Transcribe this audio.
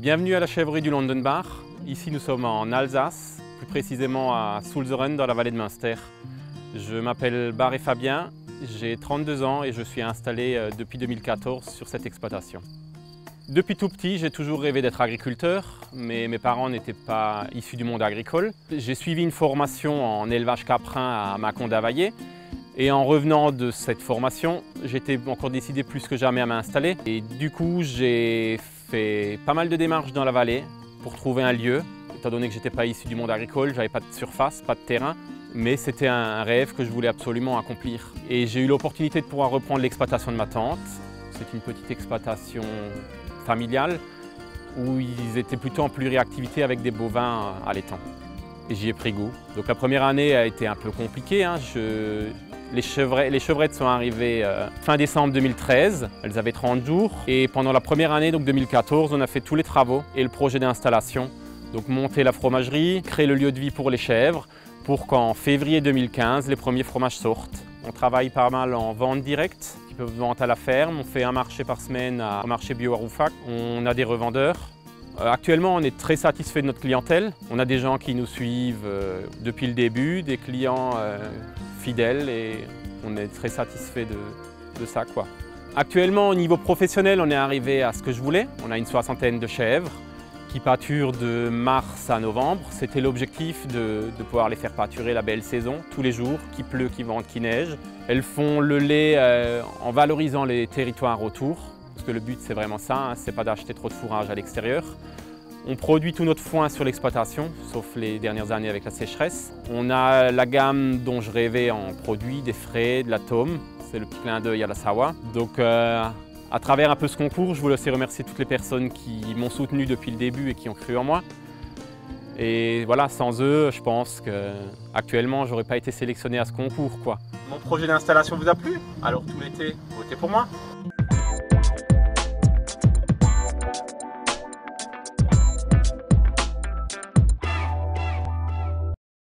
Bienvenue à la chèvrerie du Londenbach. Ici nous sommes en Alsace, plus précisément à Sulzeren dans la vallée de Münster. Je m'appelle Barré Fabien, j'ai 32 ans et je suis installé depuis 2014 sur cette exploitation. Depuis tout petit, j'ai toujours rêvé d'être agriculteur, mais mes parents n'étaient pas issus du monde agricole. J'ai suivi une formation en élevage caprin à Mâcon-d'Availlé. Et en revenant de cette formation, j'étais encore décidé plus que jamais à m'installer. Et du coup, j'ai fait pas mal de démarches dans la vallée pour trouver un lieu. Étant donné que je n'étais pas issu du monde agricole, je n'avais pas de surface, pas de terrain. Mais c'était un rêve que je voulais absolument accomplir. Et j'ai eu l'opportunité de pouvoir reprendre l'exploitation de ma tante. C'est une petite exploitation familiale où ils étaient plutôt en pluriactivité avec des bovins allaitants. Et j'y ai pris goût. Donc la première année a été un peu compliquée. Les chevrettes sont arrivées fin décembre 2013, elles avaient 30 jours. Et pendant la première année, donc 2014, on a fait tous les travaux et le projet d'installation. Donc monter la fromagerie, créer le lieu de vie pour les chèvres, pour qu'en février 2015, les premiers fromages sortent. On travaille pas mal en vente directe, qui peuvent vendre à la ferme. On fait un marché par semaine au marché bio à Rouffach. On a des revendeurs. Actuellement, on est très satisfait de notre clientèle. On a des gens qui nous suivent depuis le début, des clients fidèles et on est très satisfait de ça, quoi. Actuellement, au niveau professionnel, on est arrivé à ce que je voulais. On a une 60aine de chèvres qui pâturent de mars à novembre. C'était l'objectif de pouvoir les faire pâturer la belle saison, tous les jours, qu'il pleut, qu'il vente, qu'il neige. Elles font le lait en valorisant les territoires autour. Parce que le but, c'est vraiment ça, hein, c'est pas d'acheter trop de fourrage à l'extérieur. On produit tout notre foin sur l'exploitation, sauf les dernières années avec la sécheresse. On a la gamme dont je rêvais en produits, des frais, de la tome. C'est le petit clin d'œil à la Savoie. Donc, à travers un peu ce concours, je voulais aussi remercier toutes les personnes qui m'ont soutenu depuis le début et qui ont cru en moi. Et voilà, sans eux, je pense qu'actuellement, j'aurais pas été sélectionné à ce concours, quoi. Mon projet d'installation vous a plu? Alors tout l'été, votez pour moi.